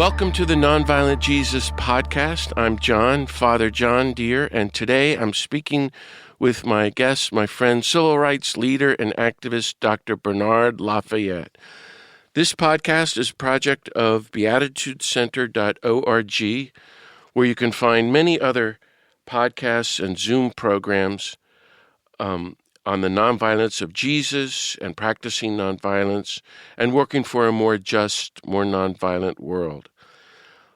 Welcome to the Nonviolent Jesus podcast. I'm John, Father John Deere, and today I'm speaking with my guest, my friend, civil rights leader and activist, Dr. Bernard Lafayette. This podcast is a project of beatitudecenter.org, where you can find many other podcasts and Zoom programs on the nonviolence of Jesus and practicing nonviolence and working for a more just, more nonviolent world.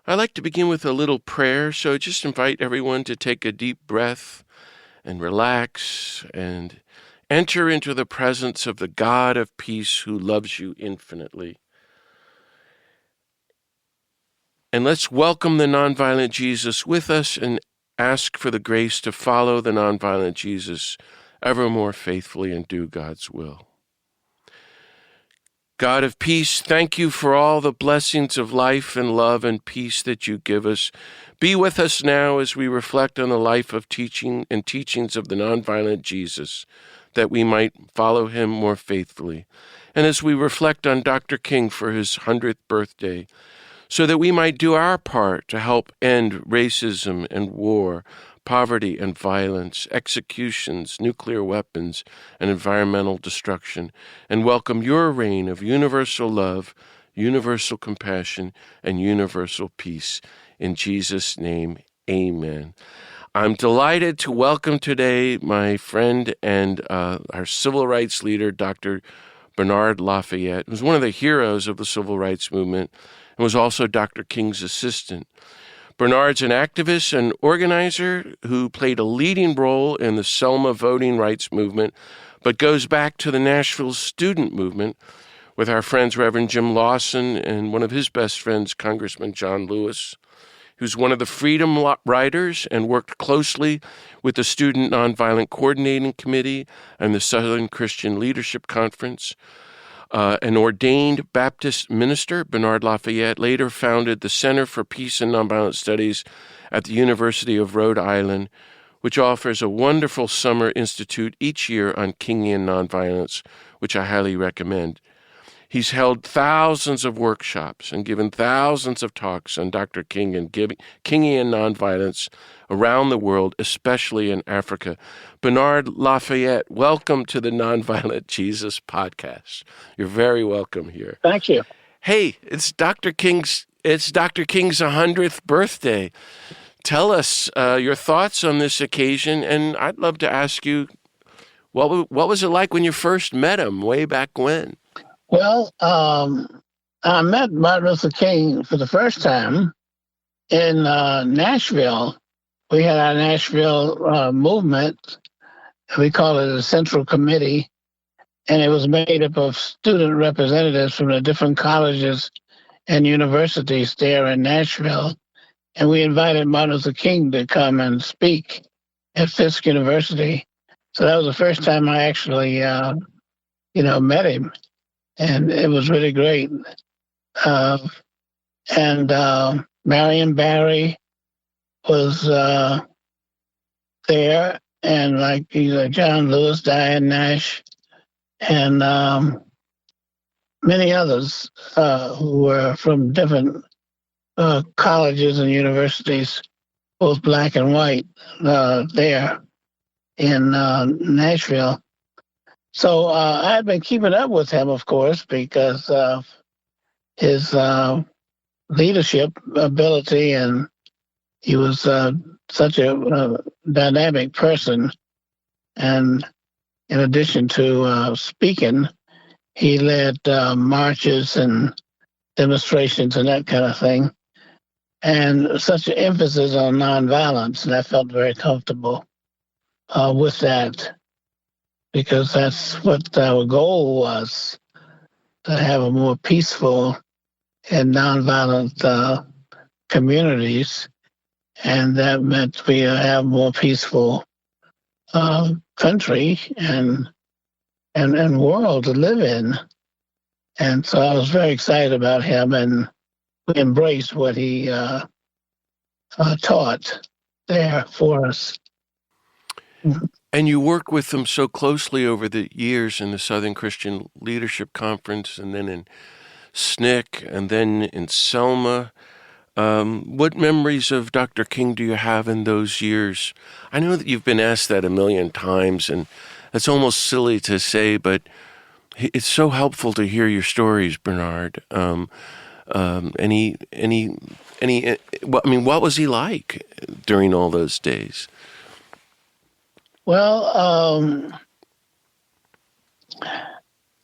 I'd like to begin with a little prayer, so just invite everyone to take a deep breath and relax and enter into the presence of the God of peace who loves you infinitely. And let's welcome the nonviolent Jesus with us and ask for the grace to follow the nonviolent Jesus ever more faithfully and do God's will. God of peace, thank you for all the blessings of life and love and peace that you give us. Be with us now as we reflect on the life of teaching and teachings of the nonviolent Jesus, that we might follow him more faithfully. And as we reflect on Dr. King for his 100th birthday, so that we might do our part to help end racism and war, poverty and violence, executions, nuclear weapons, and environmental destruction, and welcome your reign of universal love, universal compassion, and universal peace. In Jesus' name, amen. I'm delighted to welcome today my friend and our civil rights leader, Dr. Bernard Lafayette, who's one of the heroes of the civil rights movement and was also Dr. King's assistant. Bernard's an activist and organizer who played a leading role in the Selma voting rights movement, but goes back to the Nashville student movement with our friends Reverend Jim Lawson and one of his best friends, Congressman John Lewis, who's one of the Freedom Riders and worked closely with the Student Nonviolent Coordinating Committee and the Southern Christian Leadership Conference. An ordained Baptist minister, Bernard Lafayette later founded the Center for Peace and Nonviolence Studies at the University of Rhode Island, which offers a wonderful summer institute each year on Kingian nonviolence, which I highly recommend. He's held thousands of workshops and given thousands of talks on Dr. King and Kingian nonviolence around the world, especially in Africa. Bernard Lafayette, welcome to the Nonviolent Jesus podcast. You're very welcome here. Thank you. Hey, it's Dr. King's 100th birthday. Tell us your thoughts on this occasion, and I'd love to ask you, what was it like when you first met him way back when? Well, I met Martin Luther King for the first time in Nashville. We had our Nashville movement. We call it a Central Committee, and it was made up of student representatives from the different colleges and universities there in Nashville. And we invited Martin Luther King to come and speak at Fisk University. So that was the first time I actually, met him. And it was really great. Marion Barry was there, and like John Lewis, Diane Nash, and many others who were from different colleges and universities, both black and white, there in Nashville. So I had been keeping up with him, of course, because of his leadership ability, and he was such a dynamic person. And in addition to speaking, he led marches and demonstrations and that kind of thing, and such an emphasis on nonviolence, and I felt very comfortable with that, because that's what our goal was, to have a more peaceful and nonviolent communities. And that meant we have more peaceful country and world to live in. And so I was very excited about him, and we embraced what he taught there for us. And you work with them so closely over the years in the Southern Christian Leadership Conference, and then in SNCC, and then in Selma. What memories of Dr. King do you have in those years? I know that you've been asked that a million times, and it's almost silly to say, but it's so helpful to hear your stories, Bernard. What was he like during all those days? Well,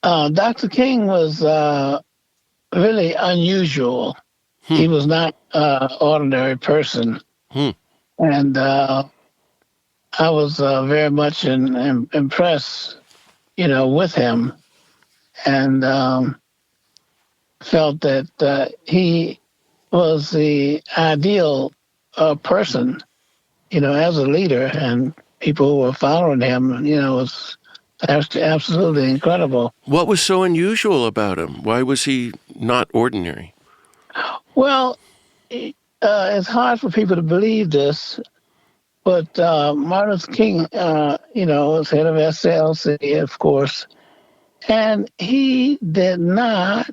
Dr. King was really unusual. He was not an ordinary person. And I was very much impressed, with him, and felt that he was the ideal person, as a leader, and people who were following him, was absolutely incredible. What was so unusual about him? Why was he not ordinary? Well, it's hard for people to believe this, but Martin Luther King, was head of SLC, of course, and he did not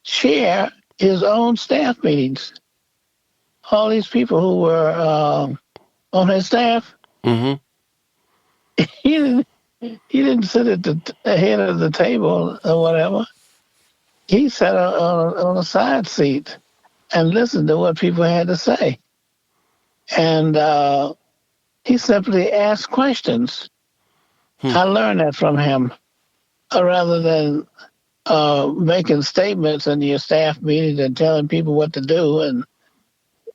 chair his own staff meetings. All these people who were on his staff, he didn't sit at the head of the table or whatever. He sat on a side seat and listened to what people had to say. And he simply asked questions. I learned that from him, rather than making statements in your staff meetings and telling people what to do. And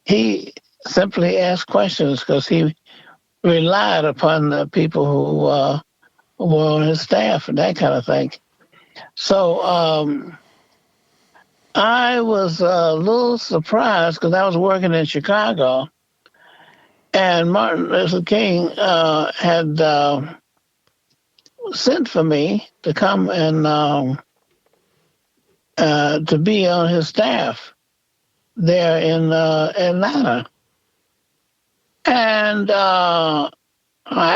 he simply asked questions because he relied upon the people who were on his staff and that kind of thing. So I was a little surprised because I was working in Chicago, and Martin Luther King had sent for me to come and to be on his staff there in Atlanta. And I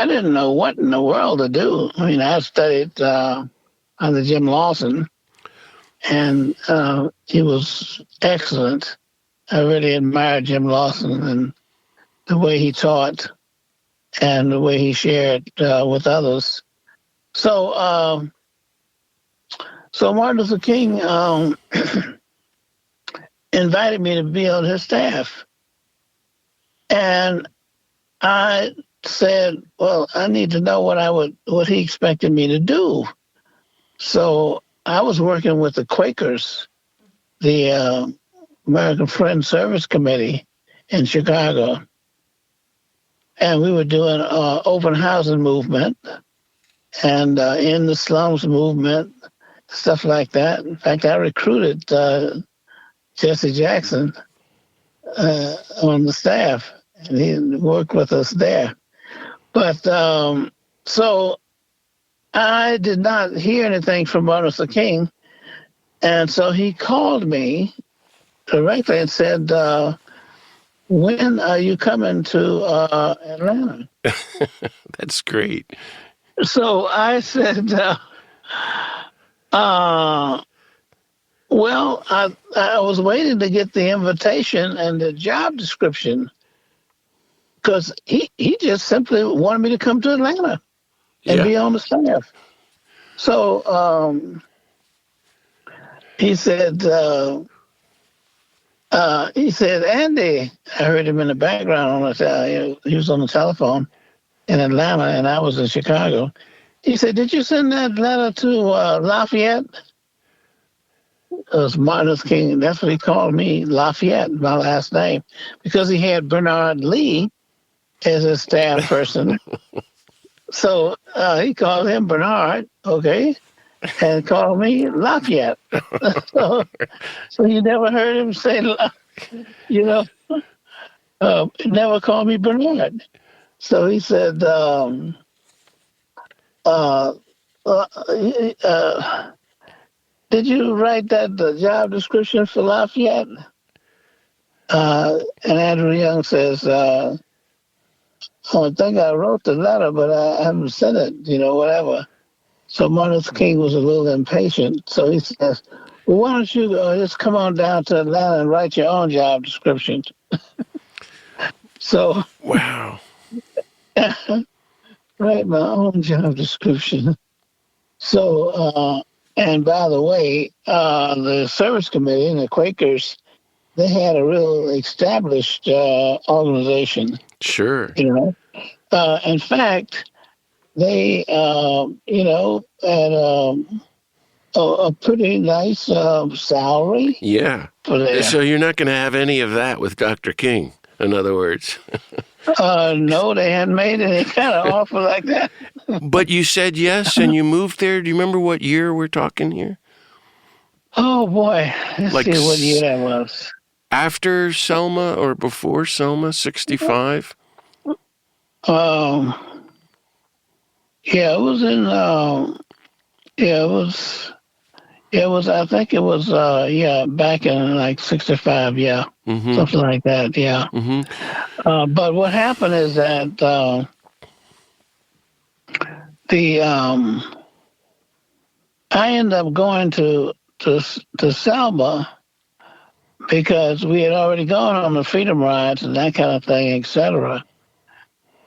didn't know what in the world to do. I mean, I studied under Jim Lawson, and he was excellent. I really admired Jim Lawson and the way he taught and the way he shared with others. So Martin Luther King invited me to be on his staff. And I said, well, I need to know what he expected me to do. So I was working with the Quakers, the American Friends Service Committee in Chicago. And we were doing open housing movement and in the slums movement, stuff like that. In fact, I recruited Jesse Jackson on the staff, and he worked with us there. But so I did not hear anything from Martin Luther King, and so he called me directly and said, when are you coming to Atlanta? That's great. So I said, well, I was waiting to get the invitation and the job description because he just simply wanted me to come to Atlanta and be on the staff. So he said, Andy, I heard him in the background on he was on the telephone in Atlanta and I was in Chicago. He said, did you send that letter to Lafayette? It was Martin Luther King. That's what he called me, Lafayette, my last name, because he had Bernard Lee as a staff person. So he called him Bernard, okay, and called me Lafayette. so you never heard him say, never called me Bernard. So he said, did you write that job description for Lafayette? And Andrew Young says, I think I wrote the letter, but I haven't sent it, whatever. So Martin Luther King was a little impatient. So he says, Well, why don't you just come on down to Atlanta and write your own job description? So, Wow. write my own job description. So, and by the way, the service committee and the Quakers, they had a real established organization. Sure. You know, in fact, they had a pretty nice salary Yeah. for there. So you're not going to have any of that with Dr. King, in other words. No, they hadn't made any kind of offer like that. But you said yes and you moved there. Do you remember what year we're talking here? Oh boy, let's Like see what year that was. after Selma or before Selma, 65? Um, yeah, it was in. Yeah, it was. I think it was. Yeah, back in like '65. Yeah, something like that. Yeah. But what happened is that I ended up going to Selma because we had already gone on the freedom rides and that kind of thing, etc.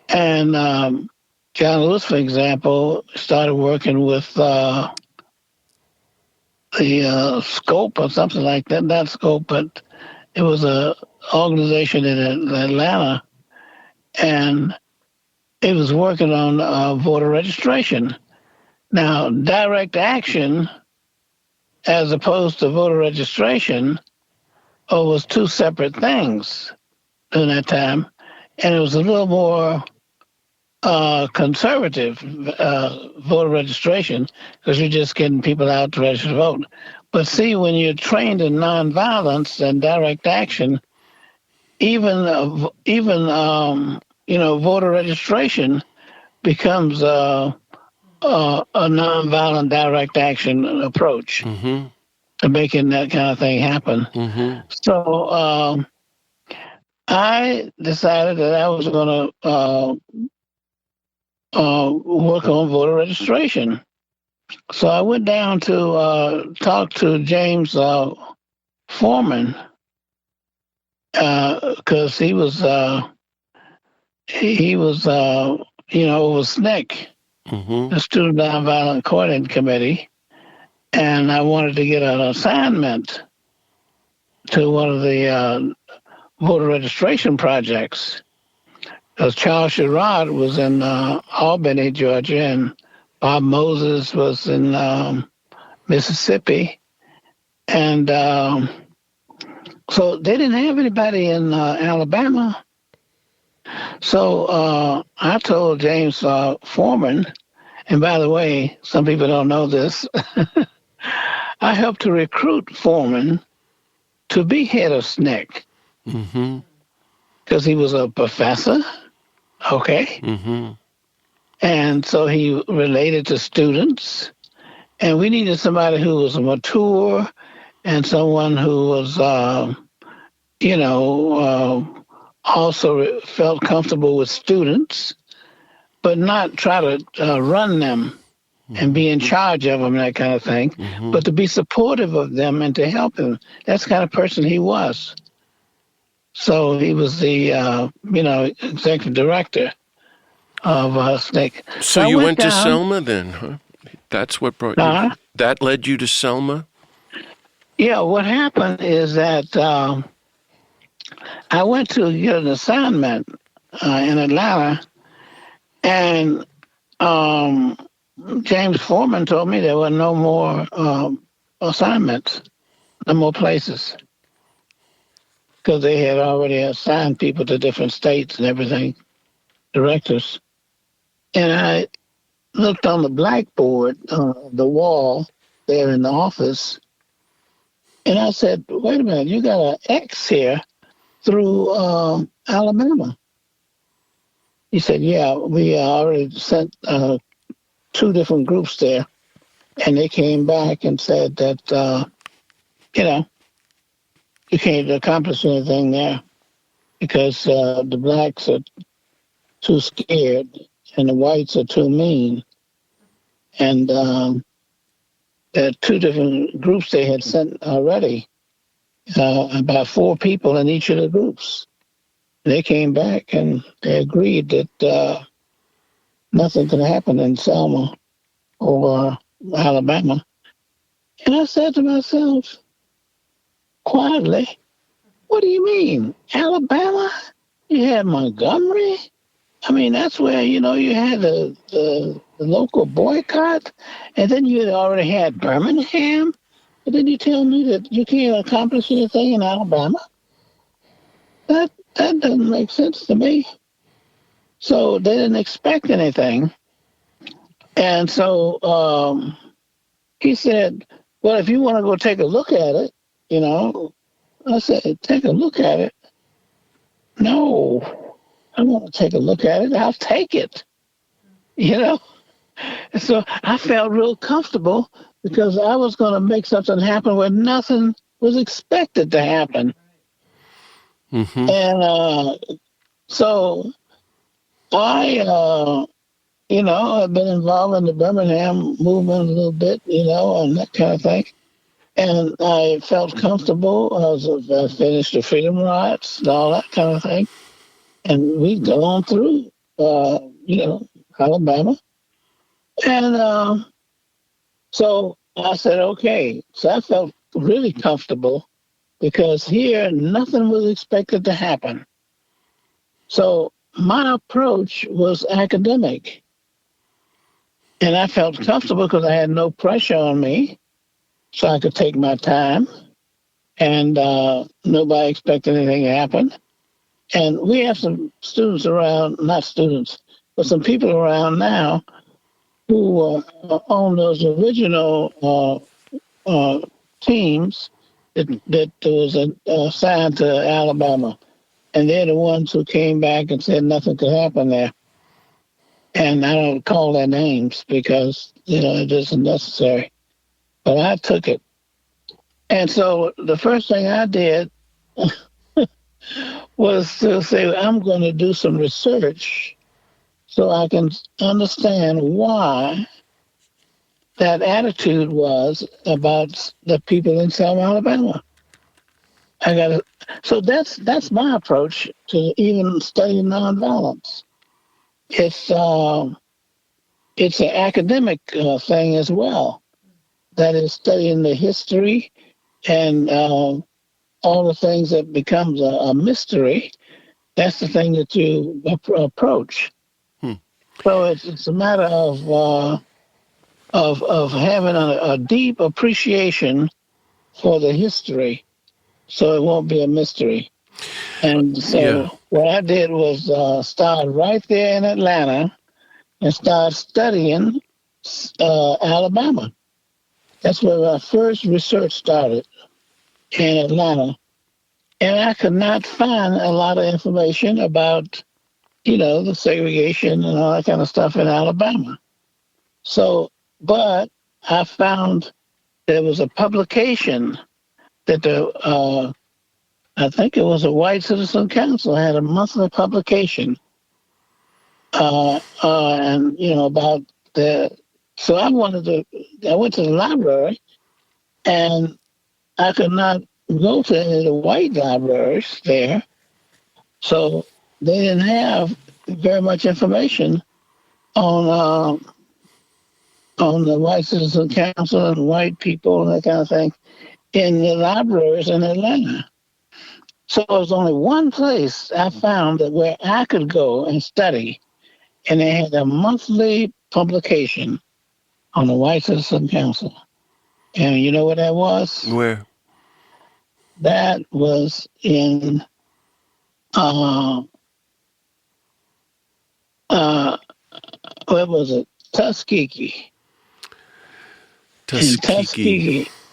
And John Lewis, for example, started working with the Scope or something like that. Not Scope, but it was a organization in Atlanta, and it was working on voter registration. Now, direct action, as opposed to voter registration, was two separate things during that time, and it was a little more conservative voter registration because you're just getting people out to register to vote. But see, when you're trained in nonviolence and direct action, even voter registration becomes a nonviolent direct action approach to making that kind of thing happen. So I decided that I was going to work on voter registration. So I went down to talk to James Foreman because he was with SNCC, the Student Nonviolent Coordinating Committee, and I wanted to get an assignment to one of the voter registration projects. Because Charles Sherrod was in Albany, Georgia, and Bob Moses was in Mississippi. And so they didn't have anybody in Alabama. So I told James Foreman, and by the way, some people don't know this, I helped to recruit Foreman to be head of SNCC. Because he was a professor, okay? And so he related to students. And we needed somebody who was mature and someone who was, also felt comfortable with students, but not try to run them and be in charge of them, that kind of thing, but to be supportive of them and to help them. That's the kind of person he was. So he was the, executive director of SNCC. So you went to Selma then, huh? That's what brought you. That led you to Selma? Yeah, what happened is that I went to get an assignment in Atlanta, and James Foreman told me there were no more assignments, no more places, because they had already assigned people to different states and everything, directors. And I looked on the blackboard, the wall there in the office, and I said, wait a minute, you got an X here through Alabama. He said, yeah, we already sent 2 different groups there, and they came back and said that, you can't accomplish anything there because the blacks are too scared and the whites are too mean. And there are two different groups they had sent already, about 4 people in each of the groups. They came back and they agreed that nothing could happen in Selma or Alabama. And I said to myself, quietly, what do you mean? Alabama? You had Montgomery? I mean, that's where, you had the local boycott, and then you had already had Birmingham, and then you tell me that you can't accomplish anything in Alabama? That doesn't make sense to me. So they didn't expect anything. And so he said, well, if you want to go take a look at it, I said, take a look at it? No, I want to take a look at it. I'll take it, you know? So I felt real comfortable because I was going to make something happen where nothing was expected to happen. Mm-hmm. And so I, I've been involved in the Birmingham movement a little bit, and that kind of thing. And I felt comfortable. I finished the freedom rides and all that kind of thing. And we'd gone through, Alabama. And so I said, okay. So I felt really comfortable because here nothing was expected to happen. So my approach was academic. And I felt comfortable because I had no pressure on me. So I could take my time. And nobody expected anything to happen. And we have some students around, not students, but some people around now who on those original teams that was assigned to Alabama. And they're the ones who came back and said nothing could happen there. And I don't call their names because, it isn't necessary. But I took it. And so the first thing I did was to say, I'm going to do some research so I can understand why that attitude was about the people in Selma, Alabama. So that's my approach to even studying nonviolence. It's an academic thing as well. That is studying the history and all the things that becomes a mystery. That's the thing that you approach. So it's a matter of having a deep appreciation for the history, so it won't be a mystery. And so what I did was start right there in Atlanta and start studying Alabama. That's where my first research started, in Atlanta. And I could not find a lot of information about, the segregation and all that kind of stuff in Alabama. So, but I found there was a publication that I think it was a White Citizen Council had a monthly publication, and about the. So I went to the library, and I could not go to any of the white libraries there, so they didn't have very much information on the White Citizen Council and white people and that kind of thing in the libraries in Atlanta. So there was only one place I found that where I could go and study, and they had a monthly publication on the White Citizen Council. And you know what that was? Where? That was in where was it? Tuskegee.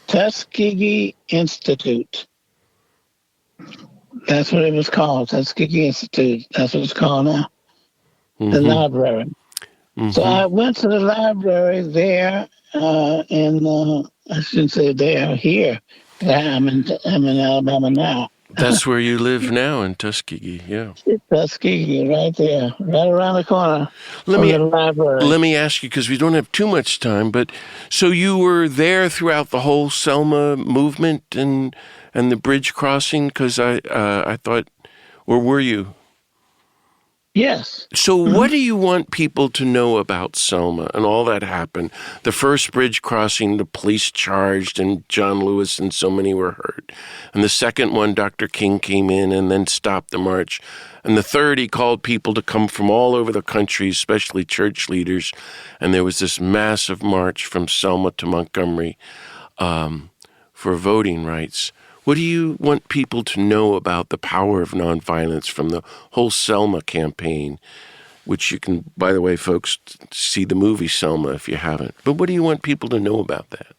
Tuskegee Institute. That's what it was called, Tuskegee Institute. That's what it's called now. Mm-hmm. The library. Mm-hmm. So I went to the library there, I shouldn't say there, here. I'm in Alabama now. That's where you live now in Tuskegee, yeah. Tuskegee, right there, right around the corner Let from me the library. let me ask you, because we don't have too much time, but so you were there throughout the whole Selma movement and the bridge crossing? Because I thought, or were you? Yes. So Hmm. what do you want people to know about Selma and all that happened? The first bridge crossing, the police charged and John Lewis and so many were hurt. And the second one, Dr. King came in and then stopped the march. And the third, he called people to come from all over the country, especially church leaders. And there was this massive march from Selma to Montgomery for voting rights. What do you want people to know about the power of nonviolence from the whole Selma campaign, which you can, by the way, folks, see the movie Selma if you haven't. But what do you want people to know about that?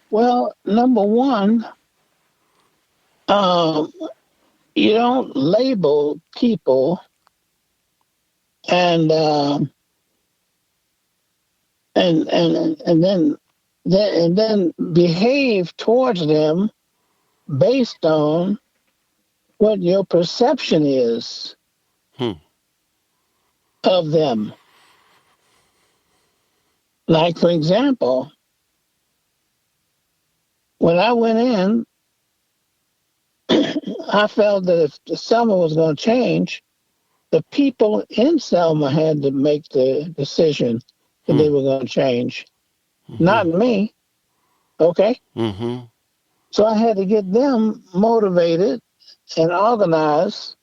Well, number one, um, you don't label people and and then behave towards them based on what your perception is Hmm. of them. Like, for example, when I went in, I felt that if the Selma was going to change, the people in Selma had to make the decision that Hmm. they were going to change, Mm-hmm. not me. Okay. Mm-hmm. So I had to get them motivated and organized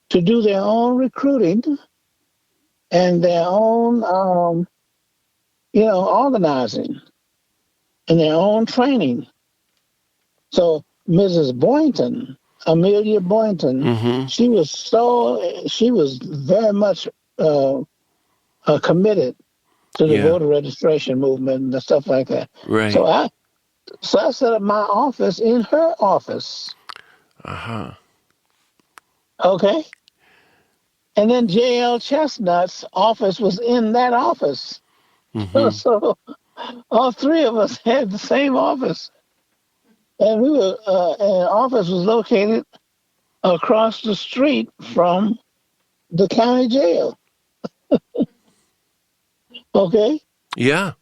to do their own recruiting and their own, organizing and their own training. So Mrs. Boynton, Amelia Boynton, Mm-hmm. she was very much uh, committed to the Yeah. voter registration movement and stuff like that. So Right. I set up my office in her office. Uh-huh. Okay. And then J.L. Chestnut's office was in that office. Mm-hmm. So all three of us had the same office. And and the office was located across the street from the county jail. Okay. Yeah.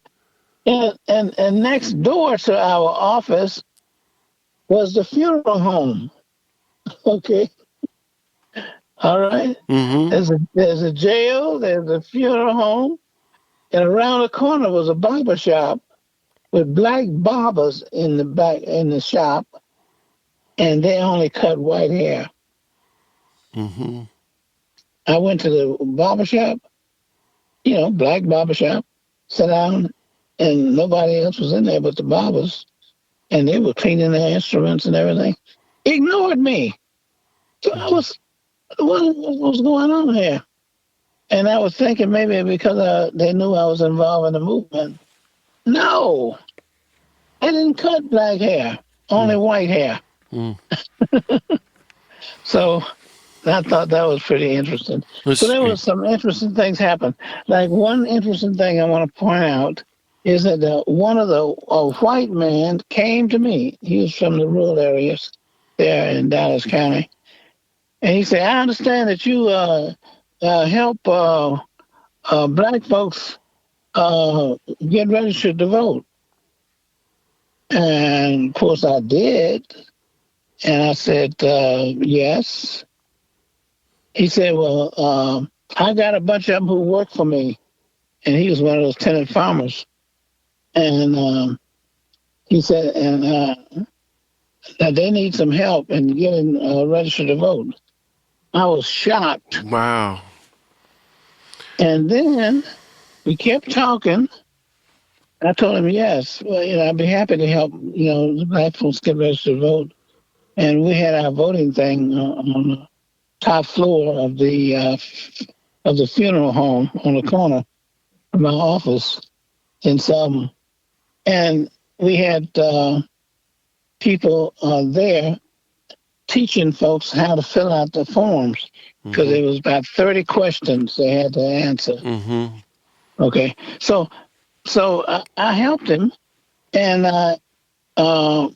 And next door to our office was the funeral home. Okay. All right. Mm-hmm. There's a jail, there's a funeral home, and around the corner was a barber shop with black barbers in the back in the shop, and they only cut white hair. Mm-hmm. I went to the barber shop, black barber shop, sat down, and nobody else was in there but the barbers, and they were cleaning their instruments and everything. Ignored me. So I Mm-hmm. was, what was going on here? And I was thinking maybe because they knew I was involved in the movement. No, I didn't cut black hair, only white hair. Mm-hmm. So I thought that was pretty interesting. So Let's there see. was some interesting things happen. Like one interesting thing I want to point out is that one of the a white man came to me. He was from the rural areas there in Dallas County, and he said, "I understand that you help black folks get registered to vote." And of course, I did. And I said, yes. He said, well, I got a bunch of them who work for me. And he was one of those tenant farmers. And he said, and that they need some help in getting registered to vote. I was shocked. Wow. And then we kept talking. I told him, yes, well, I'd be happy to help, the black folks get registered to vote. And we had our voting thing on the top floor of the funeral home on the corner of my office in Selma. And we had people there teaching folks how to fill out the forms because Mm-hmm. there was about 30 questions they had to answer. Mm-hmm. Okay, so I helped him, and uh,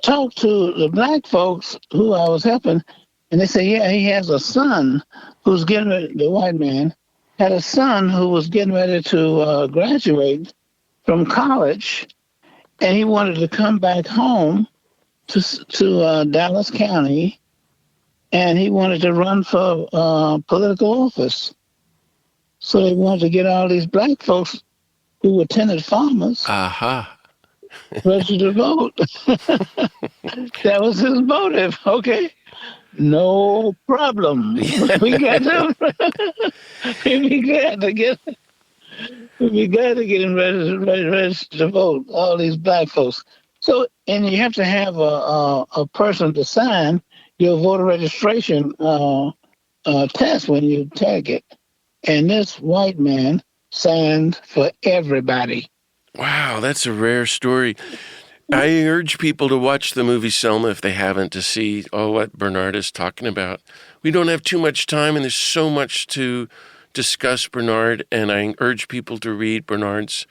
talked to the black folks who I was helping, and they said, yeah, he has a son who's getting ready, the white man had a son who was getting ready to graduate from college, and he wanted to come back home to Dallas County, and he wanted to run for political office. So they wanted to get all these black folks who were tenant farmers ready to vote. That was his motive. Okay, no problem. We got them. We'd be glad to get. We'd be glad to get him ready to vote. All these black folks. So, and you have to have a person to sign your voter registration test when you take it. And this white man signed for everybody. Wow, that's a rare story. I urge people to watch the movie Selma if they haven't, to see all what Bernard is talking about. We don't have too much time, and there's so much to discuss, Bernard, and I urge people to read Bernard's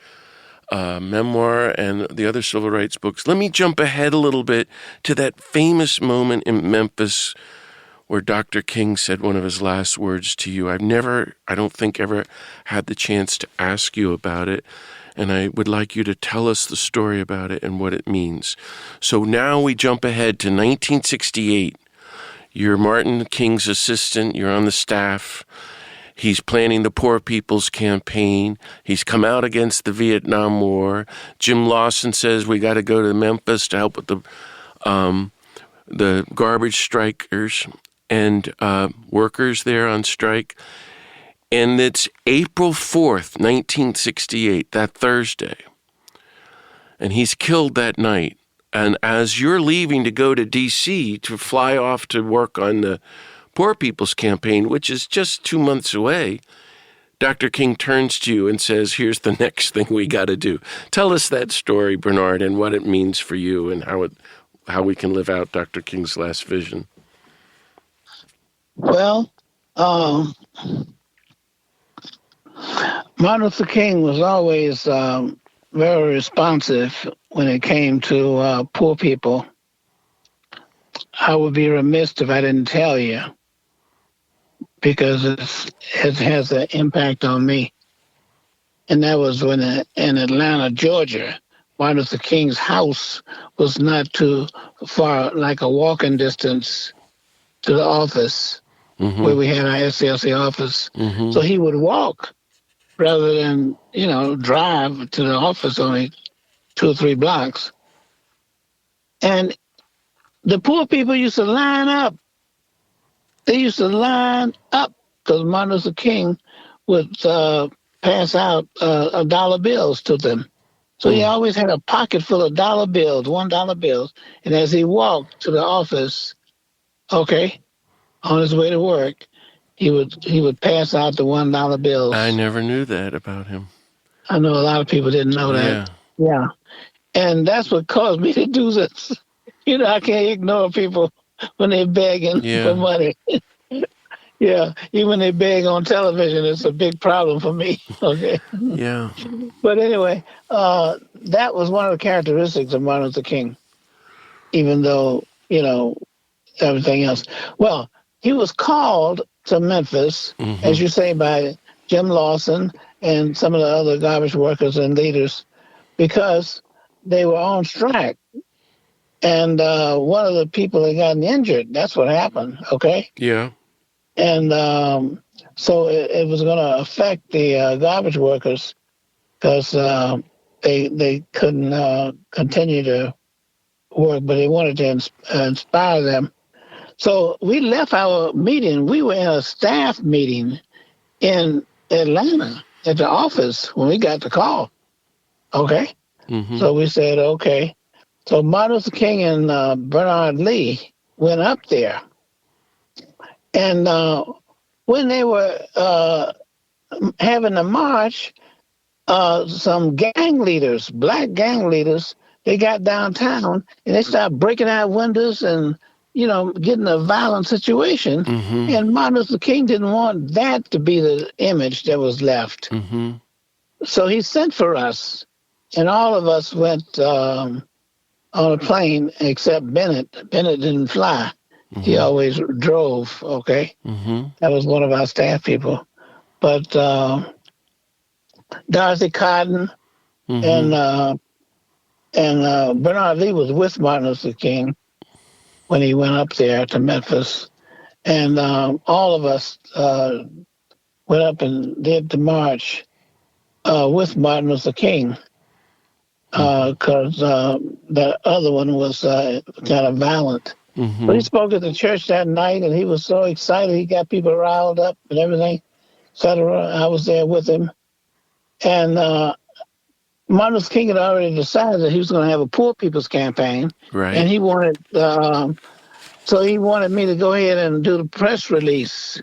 memoir and the other civil rights books. Let me jump ahead a little bit to that famous moment in Memphis where Dr. King said one of his last words to you. I've never, I don't think, ever had the chance to ask you about it, and I would like you to tell us the story about it and what it means. So now we jump ahead to 1968. You're Martin King's assistant. You're on the staff. He's planning the Poor People's Campaign. He's come out against the Vietnam War. Jim Lawson says we got to go to Memphis to help with the garbage strikers and workers there on strike. And it's April 4th, 1968, that Thursday. And he's killed that night. And as you're leaving to go to D.C. to fly off to work on the Poor People's Campaign, which is just 2 months away, Dr. King turns to you and says, here's the next thing we got to do. Tell us that story, Bernard, and what it means for you and how we can live out Dr. King's last vision. Well, Martin Luther King was always very responsive when it came to poor people. I would be remiss if I didn't tell you, because it has an impact on me. And that was when in Atlanta, Georgia, Martin Luther King's house was not too far, like a walking distance to the office where we had our SCLC office. So he would walk rather than, drive to the office only 2 or 3 blocks. And the poor people used to line up. They used to line up because Martin Luther King would pass out dollar bills to them. So he always had a pocket full of dollar bills, $1 bills. And as he walked to the office, on his way to work, he would pass out the $1 bills. I never knew that about him. I know a lot of people didn't know that. Yeah. And that's what caused me to do this. I can't ignore people when they're begging for money. Yeah, even when they beg on television, it's a big problem for me. Okay. Yeah. But anyway, that was one of the characteristics of Martin Luther King, even though, everything else. Well, he was called to Memphis, as you say, by Jim Lawson and some of the other garbage workers and leaders, because they were on strike. And one of the people had gotten injured. That's what happened, okay? Yeah. And so it was going to affect the garbage workers because they couldn't continue to work, but they wanted to inspire them. So we left our meeting. We were in a staff meeting in Atlanta at the office when we got the call, okay? So we said, okay. So Martin Luther King and Bernard Lee went up there. And when they were having the march, some gang leaders, black gang leaders, they got downtown and they started breaking out windows and, getting a violent situation. And Martin Luther King didn't want that to be the image that was left. So he sent for us, and all of us went on a plane except Bennett. Bennett didn't fly. He always drove, okay? That was one of our staff people. But Dorothy Cotton and Bernard Lee was with Martin Luther King when he went up there to Memphis. And all of us went up and did the march with Martin Luther King because the other one was kind of violent. But he spoke at the church that night, and he was so excited. He got people riled up and everything, etc. I was there with him. And Martin Luther King had already decided that he was going to have a poor people's campaign. Right. And he wanted, so he wanted me to go ahead and do the press release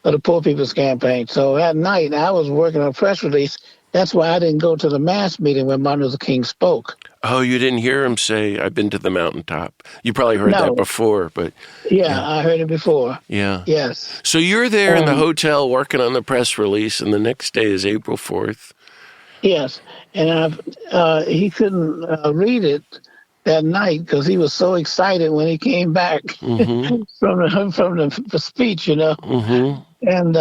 for the poor people's campaign. So that night, I was working on a press release. That's why I didn't go to the mass meeting when Martin Luther King spoke. Oh, you didn't hear him say, "I've been to the mountaintop." You probably heard that before, but... Yeah, I heard it before. Yeah. Yes. So you're there in the hotel working on the press release, and the next day is April 4th. Yes, and he couldn't read it that night because he was so excited when he came back from the speech, you know. And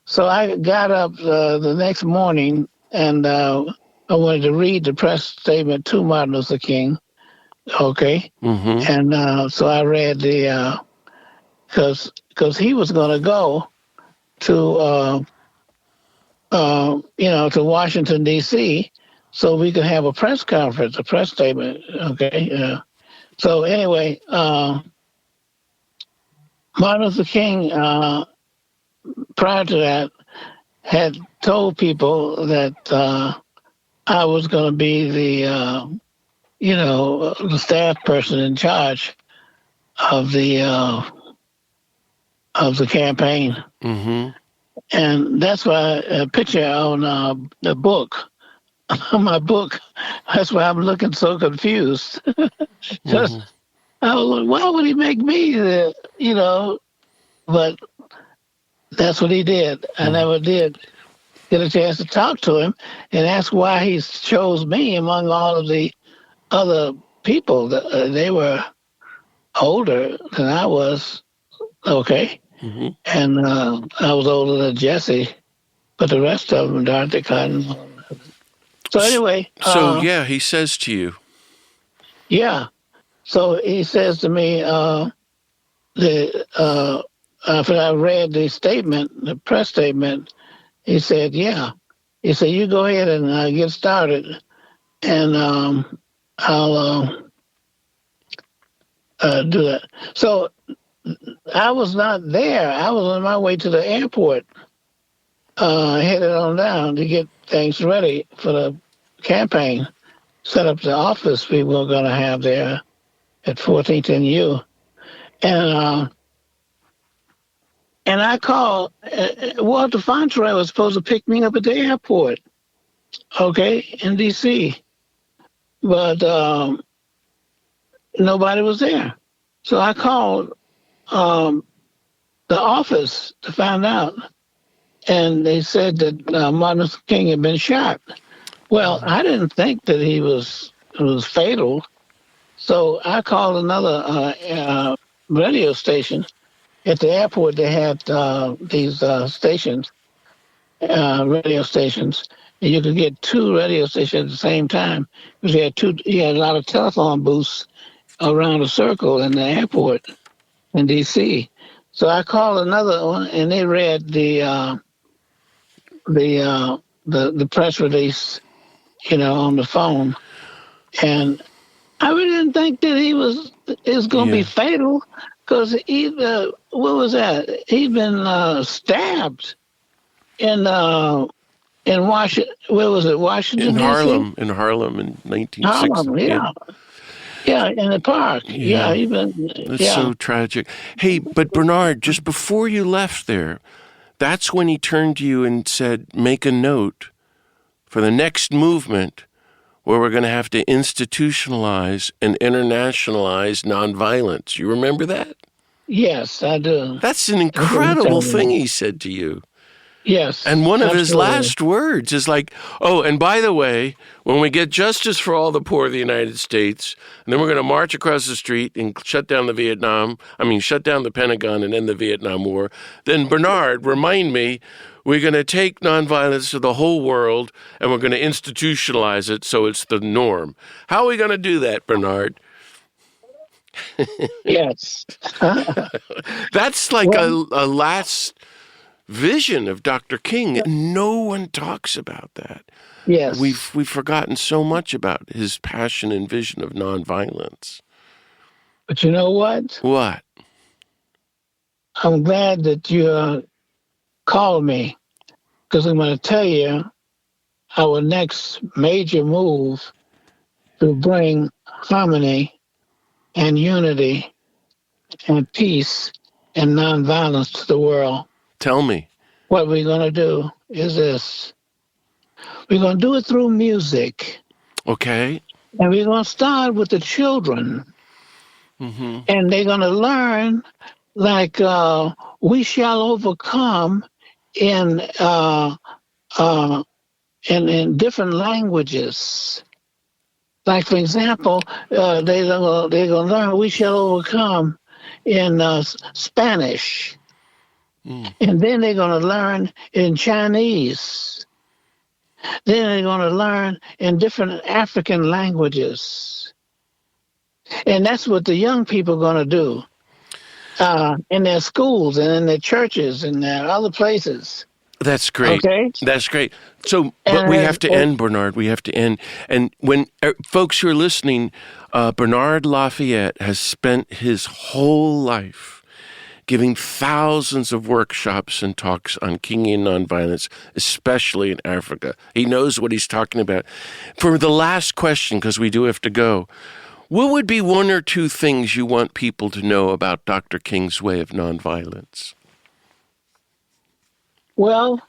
so I got up the next morning, and I wanted to read the press statement to Martin Luther King. Okay, and so I read the because he was going to go to to Washington D.C. so we could have a press conference, a press statement. Okay, so anyway, Martin Luther King prior to that had told people that I was going to be the staff person in charge of the campaign. And that's why a picture on the book, my book, that's why I'm looking so confused. Just, I was like, why would he make me but that's what he did. I never did get a chance to talk to him and ask why he chose me among all of the other people. They were older than I was, okay? And I was older than Jesse, but the rest of them, Dorothy Cotton. So anyway. He says to you. Yeah. So he says to me, after I read the statement, the press statement, he said, He said, you go ahead and get started, and I'll do that. So I was not there. I was on my way to the airport, headed on down to get things ready for the campaign, set up the office we were going to have there at 14th and U. And I called, Walter Fontroy was supposed to pick me up at the airport, okay, in D.C. But nobody was there. So I called the office to find out. And they said that Martin Luther King had been shot. Well, I didn't think that it was fatal. So I called another radio station. At the airport, they had these stations, radio stations, and you could get two radio stations at the same time because you had a lot of telephone booths around a circle in the airport in D.C. So I called another one, and they read the press release, on the phone, and I really didn't think that it was going to be fatal. Because what was that? He'd been stabbed in Washington. Where was it? Washington. In Harlem. In Harlem in 1960. Harlem, yeah, in the park. Yeah, That's so tragic. Hey, but Bernard, just before you left there, that's when he turned to you and said, "Make a note for the next movement, where we're going to have to institutionalize and internationalize nonviolence." You remember that? Yes, I do. That's an incredible thing he said to you. Yes. And one of his absolutely. last words is like, oh, and by the way, when we get justice for all the poor of the United States, and then we're going to march across the street and shut down the Pentagon and end the Vietnam War, then Bernard, remind me, we're going to take nonviolence to the whole world and we're going to institutionalize it so it's the norm. How are we going to do that, Bernard? Yes. That's like Well, a last vision of Dr. King. No one talks about that. yes. We've forgotten so much about his passion and vision of nonviolence. But you know what? What? I'm glad that you called me, because I'm going to tell you our next major move to bring harmony and unity and peace and nonviolence to the world. Tell me. What we're going to do is this. We're going to do it through music. Okay. And we're going to start with the children. Mm-hmm. And they're going to learn, like, we shall overcome in different languages. Like, for example, they're going to learn we shall overcome in Spanish. And then they're going to learn in Chinese. Then they're going to learn in different African languages. And that's what the young people are going to do in their schools and in their churches and their other places. That's great. Okay? That's great. So, but we have to end, Bernard. We have to end. And when folks who are listening, Bernard Lafayette has spent his whole life giving thousands of workshops and talks on Kingian nonviolence, especially in Africa. He knows what he's talking about. For the last question, because we do have to go, what would be one or two things you want people to know about Dr. King's way of nonviolence? Well,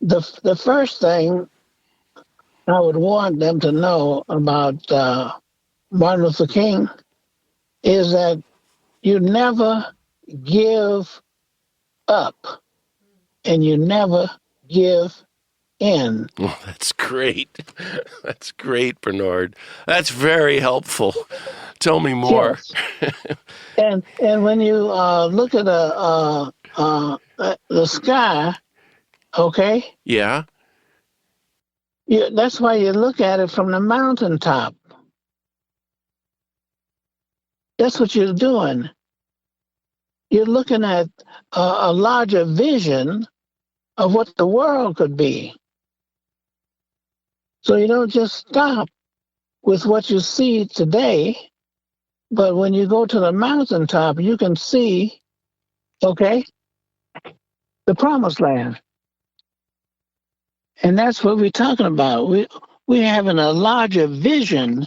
the first thing I would want them to know about Martin Luther King is that you never give up and you never give in. Oh, that's great. That's great, Bernard. That's very helpful. Tell me more. Yes. and when you look at the sky, okay? Yeah. That's why you look at it from the mountaintop. That's what you're doing. You're looking at a larger vision of what the world could be. So you don't just stop with what you see today, but when you go to the mountaintop, you can see, okay, the promised land. And that's what we're talking about. We're having a larger vision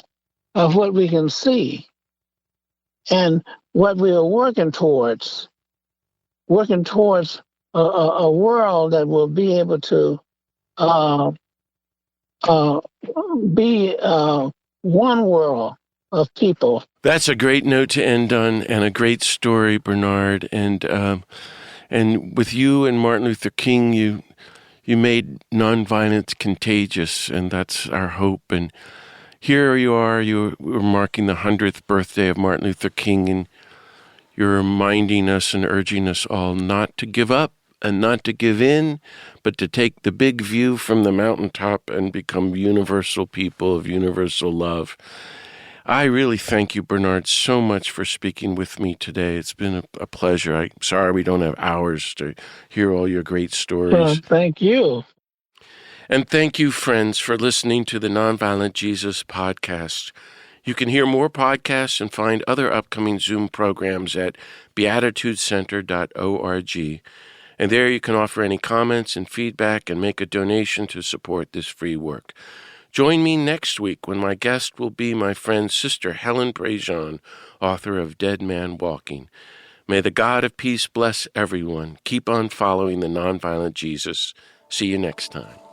of what we can see and what we are working towards a world that will be able to be one world of people. That's a great note to end on, and a great story, Bernard. And with you and Martin Luther King, you made nonviolence contagious, and that's our hope. And here you are, you were marking the 100th birthday of Martin Luther King, and you're reminding us and urging us all not to give up and not to give in, but to take the big view from the mountaintop and become universal people of universal love. I really thank you, Bernard, so much for speaking with me today. It's been a pleasure. I'm sorry we don't have hours to hear all your great stories. Thank you. And thank you, friends, for listening to the Nonviolent Jesus podcast. You can hear more podcasts and find other upcoming Zoom programs at beatitudecenter.org. And there you can offer any comments and feedback and make a donation to support this free work. Join me next week when my guest will be my friend Sister Helen Prejean, author of Dead Man Walking. May the God of peace bless everyone. Keep on following the nonviolent Jesus. See you next time.